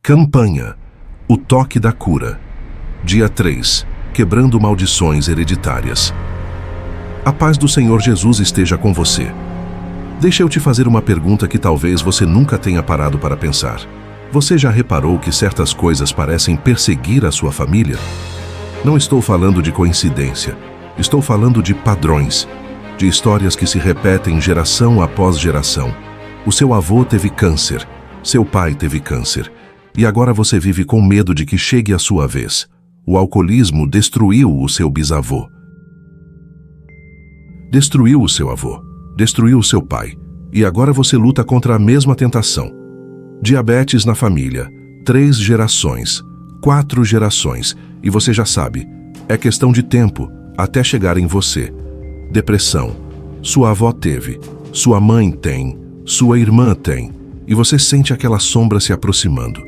Campanha: O Toque da Cura. Dia 3. Quebrando maldições hereditárias. A paz do Senhor Jesus esteja com você. Deixa eu te fazer uma pergunta que talvez você nunca tenha parado para pensar. Você já reparou que certas coisas parecem perseguir a sua família? Não estou falando de coincidência. Estou falando de padrões, de histórias que se repetem geração após geração. O seu avô teve câncer, seu pai teve câncer, e agora você vive com medo de que chegue a sua vez. O alcoolismo destruiu o seu bisavô. Destruiu o seu avô, destruiu o seu pai, e agora você luta contra a mesma tentação. Diabetes na família, 3 gerações, 4 gerações, e você já sabe, é questão de tempo até chegar em você. Depressão, sua avó teve, sua mãe tem, sua irmã tem, e você sente aquela sombra se aproximando.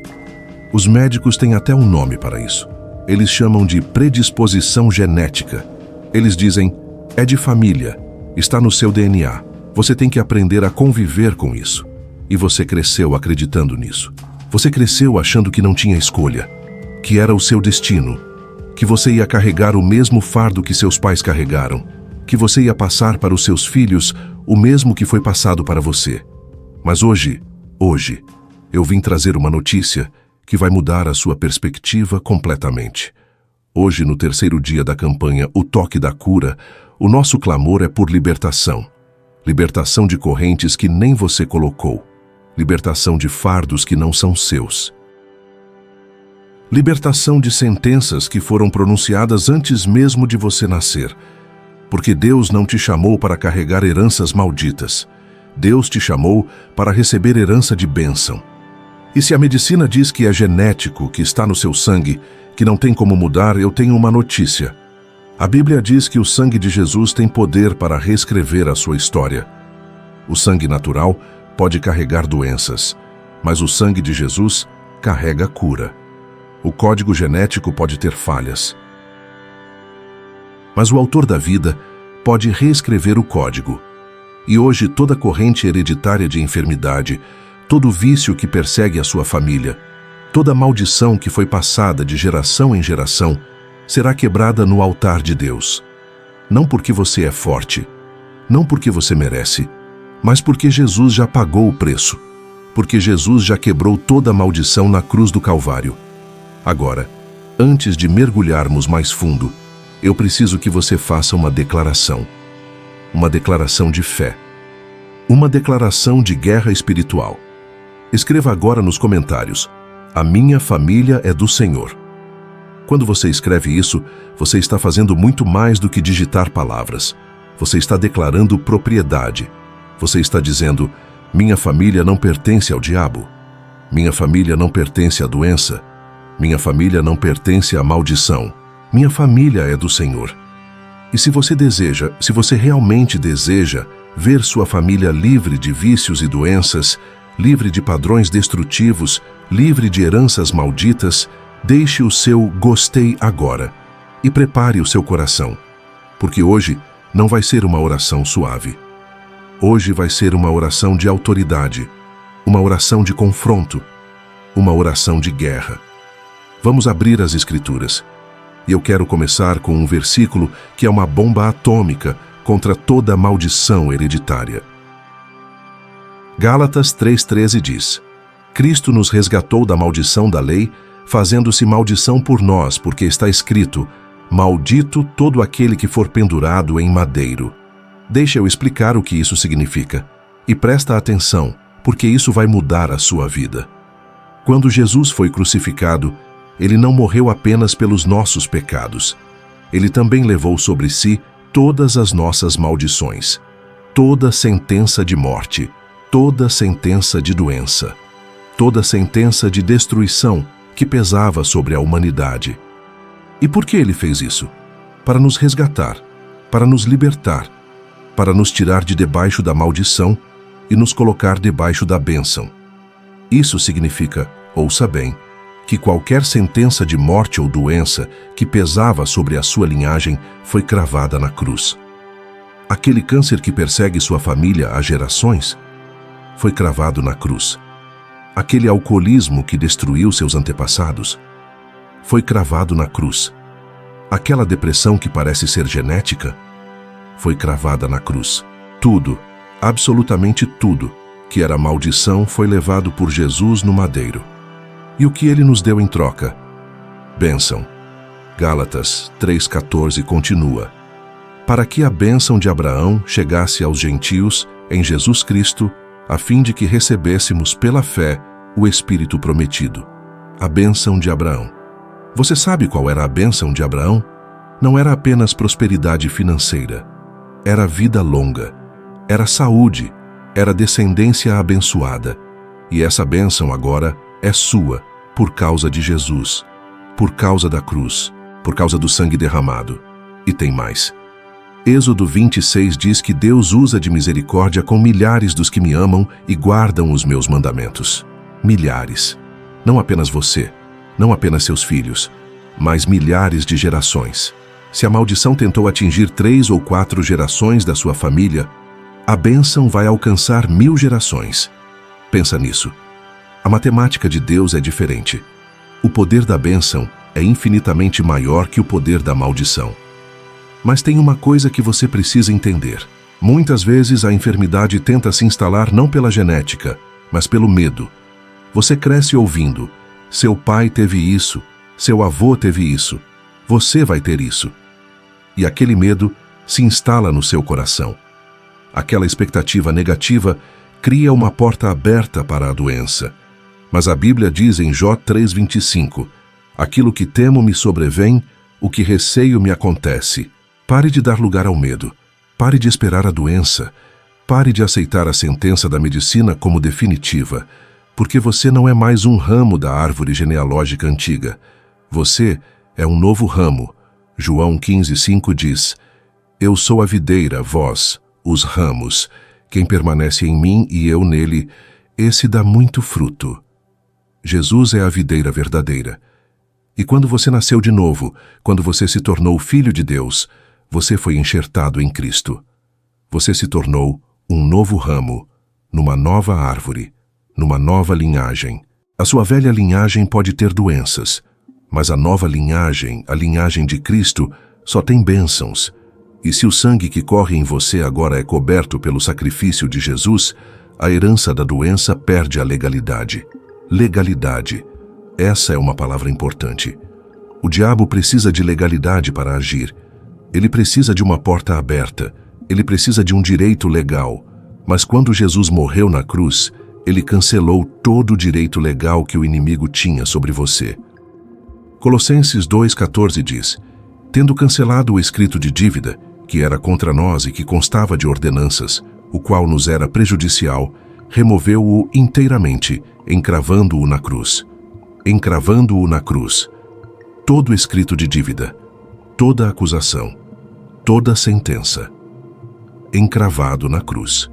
Os médicos têm até um nome para isso. Eles chamam de predisposição genética. Eles dizem, é de família, está no seu DNA. Você tem que aprender a conviver com isso. E você cresceu acreditando nisso. Você cresceu achando que não tinha escolha, que era o seu destino, que você ia carregar o mesmo fardo que seus pais carregaram, que você ia passar para os seus filhos o mesmo que foi passado para você. Mas hoje, eu vim trazer uma notícia que vai mudar a sua perspectiva completamente. Hoje, no 3º dia da campanha O Toque da Cura, o nosso clamor é por libertação. Libertação de correntes que nem você colocou. Libertação de fardos que não são seus. Libertação de sentenças que foram pronunciadas antes mesmo de você nascer. Porque Deus não te chamou para carregar heranças malditas. Deus te chamou para receber herança de bênção. E se a medicina diz que é genético, que está no seu sangue, que não tem como mudar, eu tenho uma notícia. A Bíblia diz que o sangue de Jesus tem poder para reescrever a sua história. O sangue natural pode carregar doenças, mas o sangue de Jesus carrega cura. O código genético pode ter falhas, mas o autor da vida pode reescrever o código. E hoje toda corrente hereditária de enfermidade, todo vício que persegue a sua família, toda maldição que foi passada de geração em geração, será quebrada no altar de Deus. Não porque você é forte, não porque você merece, mas porque Jesus já pagou o preço, porque Jesus já quebrou toda a maldição na cruz do Calvário. Agora, antes de mergulharmos mais fundo, eu preciso que você faça uma declaração de fé, uma declaração de guerra espiritual. Escreva agora nos comentários, a minha família é do Senhor. Quando você escreve isso, você está fazendo muito mais do que digitar palavras. Você está declarando propriedade. Você está dizendo, minha família não pertence ao diabo. Minha família não pertence à doença. Minha família não pertence à maldição. Minha família é do Senhor. E se você realmente deseja ver sua família livre de vícios e doenças, livre de padrões destrutivos, livre de heranças malditas, deixe o seu gostei agora e prepare o seu coração, porque hoje não vai ser uma oração suave. Hoje vai ser uma oração de autoridade, uma oração de confronto, uma oração de guerra. Vamos abrir as Escrituras. E eu quero começar com um versículo que é uma bomba atômica contra toda maldição hereditária. Gálatas 3,13 diz, Cristo nos resgatou da maldição da lei, fazendo-se maldição por nós, porque está escrito, maldito todo aquele que for pendurado em madeiro. Deixa eu explicar o que isso significa. E presta atenção, porque isso vai mudar a sua vida. Quando Jesus foi crucificado, ele não morreu apenas pelos nossos pecados. Ele também levou sobre si todas as nossas maldições, toda sentença de morte, toda sentença de doença, toda sentença de destruição que pesava sobre a humanidade. E por que ele fez isso? Para nos resgatar, para nos libertar, para nos tirar de debaixo da maldição e nos colocar debaixo da bênção. Isso significa, ouça bem, que qualquer sentença de morte ou doença que pesava sobre a sua linhagem foi cravada na cruz. Aquele câncer que persegue sua família há gerações foi cravado na cruz. aquele alcoolismo que destruiu seus antepassados, foi cravado na cruz. Aquela depressão que parece ser genética, foi cravada na cruz. Tudo, absolutamente tudo, que era maldição foi levado por Jesus no madeiro. E o que ele nos deu em troca? Bênção. Gálatas 3,14 continua: para que a bênção de Abraão chegasse aos gentios em Jesus Cristo, a fim de que recebêssemos pela fé o Espírito prometido. A bênção de Abraão. Você sabe qual era a bênção de Abraão? Não era apenas prosperidade financeira. Era vida longa. Era saúde. Era descendência abençoada. E essa bênção agora é sua, por causa de Jesus, por causa da cruz, por causa do sangue derramado. E tem mais. Êxodo 26 diz que Deus usa de misericórdia com milhares dos que me amam e guardam os meus mandamentos. Milhares. Não apenas você, não apenas seus filhos, mas milhares de gerações. Se a maldição tentou atingir 3 ou 4 gerações da sua família, a bênção vai alcançar 1000 gerações. Pensa nisso. A matemática de Deus é diferente. O poder da bênção é infinitamente maior que o poder da maldição. Mas tem uma coisa que você precisa entender. Muitas vezes a enfermidade tenta se instalar não pela genética, mas pelo medo. Você cresce ouvindo: seu pai teve isso, seu avô teve isso, você vai ter isso. E aquele medo se instala no seu coração. Aquela expectativa negativa cria uma porta aberta para a doença. Mas a Bíblia diz em Jó 3,25: aquilo que temo me sobrevém, o que receio me acontece. Pare de dar lugar ao medo. Pare de esperar a doença. Pare de aceitar a sentença da medicina como definitiva, porque você não é mais um ramo da árvore genealógica antiga. Você é um novo ramo. João 15,5 diz: eu sou a videira, vós, os ramos. Quem permanece em mim e eu nele, esse dá muito fruto. Jesus é a videira verdadeira. E quando você nasceu de novo, quando você se tornou filho de Deus, você foi enxertado em Cristo. Você se tornou um novo ramo, numa nova árvore, numa nova linhagem. A sua velha linhagem pode ter doenças, mas a nova linhagem, a linhagem de Cristo, só tem bênçãos. E se o sangue que corre em você agora é coberto pelo sacrifício de Jesus, a herança da doença perde a legalidade. Legalidade. Essa é uma palavra importante. O diabo precisa de legalidade para agir. Ele precisa de uma porta aberta. Ele precisa de um direito legal. Mas quando Jesus morreu na cruz, ele cancelou todo o direito legal que o inimigo tinha sobre você. Colossenses 2,14 diz: tendo cancelado o escrito de dívida, que era contra nós e que constava de ordenanças, o qual nos era prejudicial, removeu-o inteiramente, encravando-o na cruz. Encravando-o na cruz. Todo escrito de dívida, toda acusação, toda sentença. Encravado na cruz.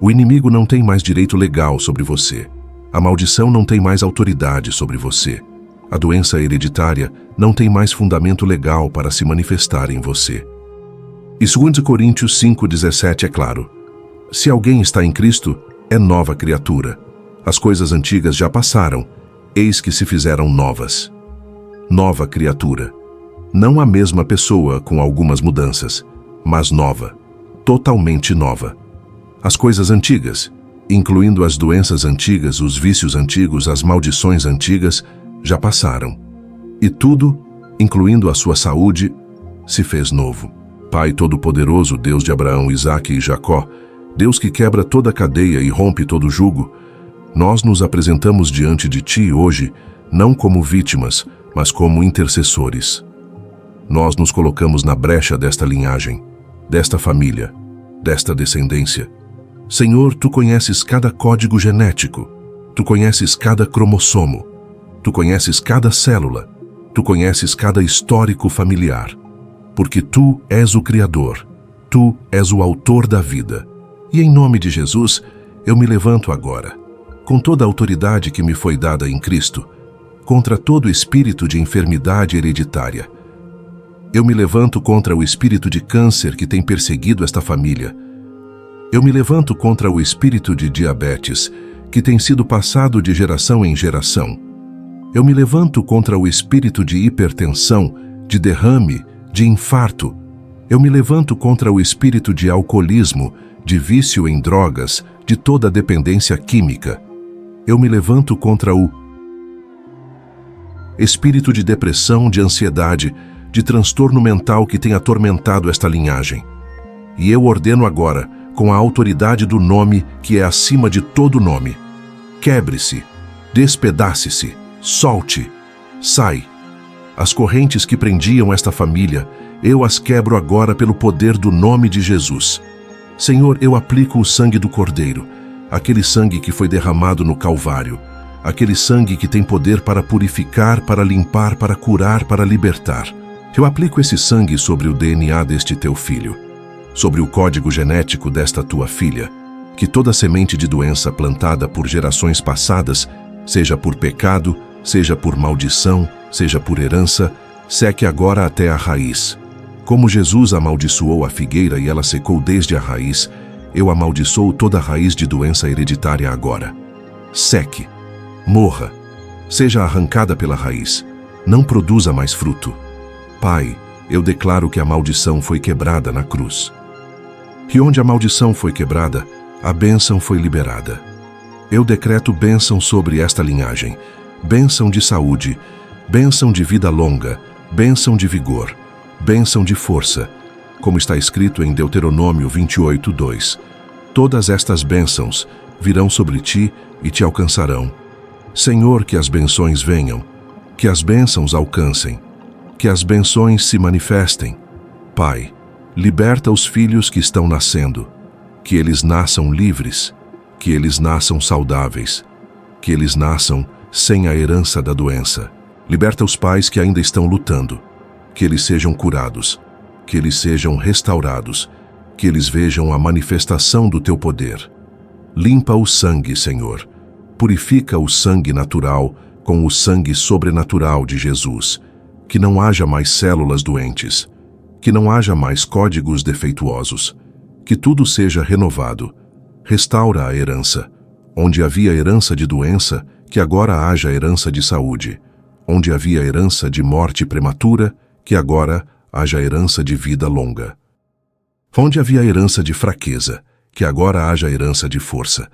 O inimigo não tem mais direito legal sobre você. A maldição não tem mais autoridade sobre você. A doença hereditária não tem mais fundamento legal para se manifestar em você. E 2 Coríntios 5,17 é claro: se alguém está em Cristo, é nova criatura. As coisas antigas já passaram, eis que se fizeram novas. Nova criatura. Não a mesma pessoa com algumas mudanças, mas nova. Totalmente nova. As coisas antigas, incluindo as doenças antigas, os vícios antigos, as maldições antigas, já passaram. E tudo, incluindo a sua saúde, se fez novo. Pai Todo-Poderoso, Deus de Abraão, Isaque e Jacó, Deus que quebra toda a cadeia e rompe todo jugo, nós nos apresentamos diante de Ti hoje, não como vítimas, mas como intercessores. Nós nos colocamos na brecha desta linhagem, desta família, desta descendência. Senhor, Tu conheces cada código genético, Tu conheces cada cromossomo, Tu conheces cada célula, Tu conheces cada histórico familiar, porque Tu és o Criador, Tu és o autor da vida. E em nome de Jesus, eu me levanto agora, com toda a autoridade que me foi dada em Cristo, contra todo espírito de enfermidade hereditária. Eu me levanto contra o espírito de câncer que tem perseguido esta família. Eu me levanto contra o espírito de diabetes, que tem sido passado de geração em geração. Eu me levanto contra o espírito de hipertensão, de derrame, de infarto. Eu me levanto contra o espírito de alcoolismo, de vício em drogas, de toda dependência química. Eu me levanto contra o espírito de depressão, de ansiedade, de transtorno mental que tem atormentado esta linhagem. E eu ordeno agora, com a autoridade do nome que é acima de todo nome: quebre-se, despedace-se, solte, sai. As correntes que prendiam esta família, eu as quebro agora pelo poder do nome de Jesus. Senhor, eu aplico o sangue do Cordeiro, aquele sangue que foi derramado no Calvário, aquele sangue que tem poder para purificar, para limpar, para curar, para libertar. Eu aplico esse sangue sobre o DNA deste teu filho, sobre o código genético desta tua filha, que toda semente de doença plantada por gerações passadas, seja por pecado, seja por maldição, seja por herança, seque agora até a raiz. Como Jesus amaldiçoou a figueira e ela secou desde a raiz, eu amaldiçoo toda a raiz de doença hereditária agora. Seque, morra, seja arrancada pela raiz, não produza mais fruto. Pai, eu declaro que a maldição foi quebrada na cruz. E onde a maldição foi quebrada, a bênção foi liberada. Eu decreto bênção sobre esta linhagem, bênção de saúde, bênção de vida longa, bênção de vigor, bênção de força, como está escrito em Deuteronômio 28:2. Todas estas bênçãos virão sobre ti e te alcançarão. Senhor, que as bênçãos venham, que as bênçãos alcancem, que as bênçãos se manifestem. Pai, liberta os filhos que estão nascendo, que eles nasçam livres, que eles nasçam saudáveis, que eles nasçam sem a herança da doença. Liberta os pais que ainda estão lutando, que eles sejam curados, que eles sejam restaurados, que eles vejam a manifestação do teu poder. Limpa o sangue, Senhor. Purifica o sangue natural com o sangue sobrenatural de Jesus. Que não haja mais células doentes, que não haja mais códigos defeituosos, que tudo seja renovado. Restaura a herança. Onde havia herança de doença, que agora haja herança de saúde. Onde havia herança de morte prematura, que agora haja herança de vida longa. Onde havia herança de fraqueza, que agora haja herança de força.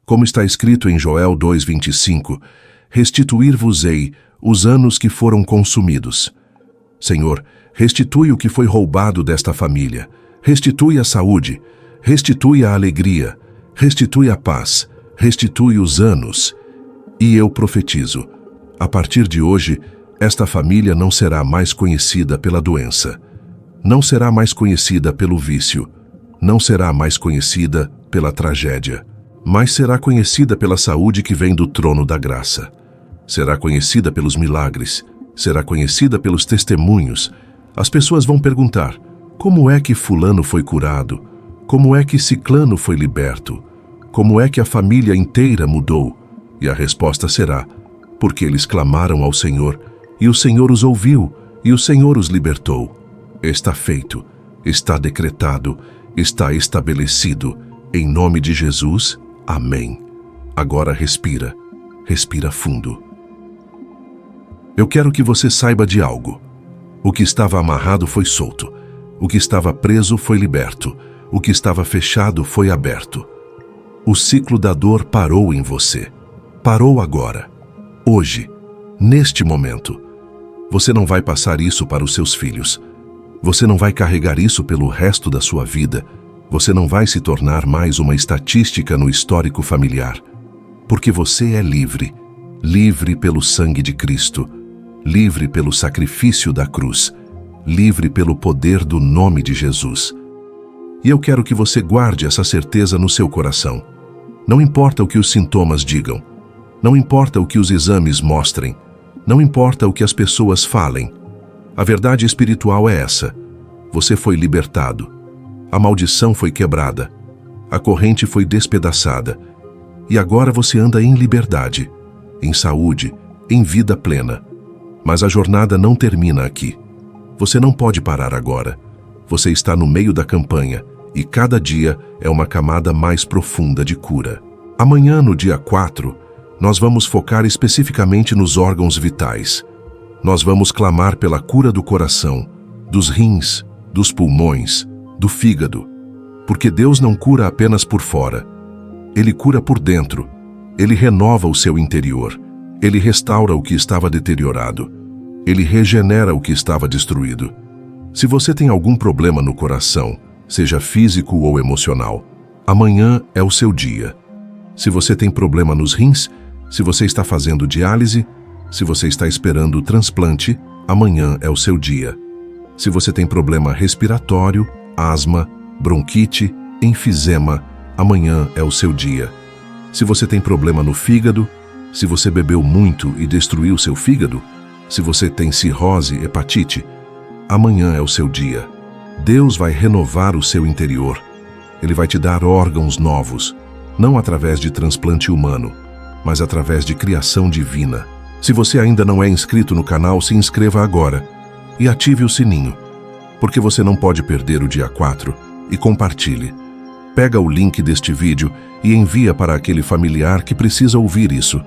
Como está escrito em Joel 2:25, restituir-vos-ei os anos que foram consumidos. Senhor, restitui o que foi roubado desta família, restitui a saúde, restitui a alegria, restitui a paz, restitui os anos. E eu profetizo, a partir de hoje, esta família não será mais conhecida pela doença, não será mais conhecida pelo vício, não será mais conhecida pela tragédia, mas será conhecida pela saúde que vem do trono da graça. Será conhecida pelos milagres, será conhecida pelos testemunhos. As pessoas vão perguntar: como é que fulano foi curado? Como é que ciclano foi liberto? Como é que a família inteira mudou? E a resposta será: porque eles clamaram ao Senhor, e o Senhor os ouviu, e o Senhor os libertou. Está feito, está decretado, está estabelecido. Em nome de Jesus, amém. Agora respira, respira fundo. Eu quero que você saiba de algo. O que estava amarrado foi solto. O que estava preso foi liberto. O que estava fechado foi aberto. O ciclo da dor parou em você. Parou agora. Hoje. Neste momento. Você não vai passar isso para os seus filhos. Você não vai carregar isso pelo resto da sua vida. Você não vai se tornar mais uma estatística no histórico familiar. Porque você é livre. Livre pelo sangue de Cristo. Livre pelo sacrifício da cruz, livre pelo poder do nome de Jesus. E eu quero que você guarde essa certeza no seu coração. Não importa o que os sintomas digam, não importa o que os exames mostrem, não importa o que as pessoas falem. A verdade espiritual é essa: você foi libertado, a maldição foi quebrada, a corrente foi despedaçada, e agora você anda em liberdade, em saúde, em vida plena. Mas a jornada não termina aqui. Você não pode parar agora. Você está no meio da campanha e cada dia é uma camada mais profunda de cura. Amanhã, no dia 4, nós vamos focar especificamente nos órgãos vitais. Nós vamos clamar pela cura do coração, dos rins, dos pulmões, do fígado. Porque Deus não cura apenas por fora. Ele cura por dentro. Ele renova o seu interior. Ele restaura o que estava deteriorado. Ele regenera o que estava destruído. Se você tem algum problema no coração, seja físico ou emocional, amanhã é o seu dia. Se você tem problema nos rins, se você está fazendo diálise, se você está esperando o transplante, amanhã é o seu dia. Se você tem problema respiratório, asma, bronquite, enfisema, amanhã é o seu dia. Se você tem problema no fígado, se você bebeu muito e destruiu seu fígado, se você tem cirrose, hepatite, amanhã é o seu dia. Deus vai renovar o seu interior. Ele vai te dar órgãos novos, não através de transplante humano, mas através de criação divina. Se você ainda não é inscrito no canal, se inscreva agora e ative o sininho, porque você não pode perder o dia 4, e compartilhe. Pega o link deste vídeo e envia para aquele familiar que precisa ouvir isso,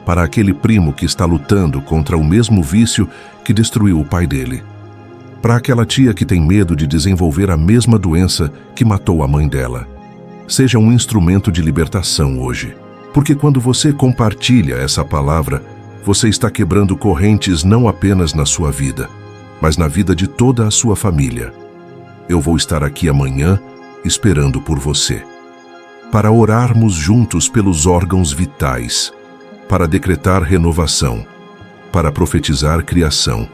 para aquele primo que está lutando contra o mesmo vício que destruiu o pai dele, para aquela tia que tem medo de desenvolver a mesma doença que matou a mãe dela. Seja um instrumento de libertação hoje, porque quando você compartilha essa palavra, você está quebrando correntes não apenas na sua vida, mas na vida de toda a sua família. Eu vou estar aqui amanhã esperando por você, para orarmos juntos pelos órgãos vitais, para decretar renovação, para profetizar criação.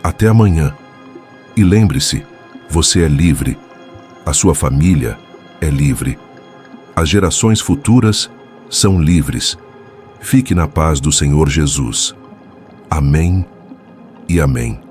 Até amanhã. E lembre-se, você é livre, a sua família é livre, as gerações futuras são livres. Fique na paz do Senhor Jesus. Amém e amém.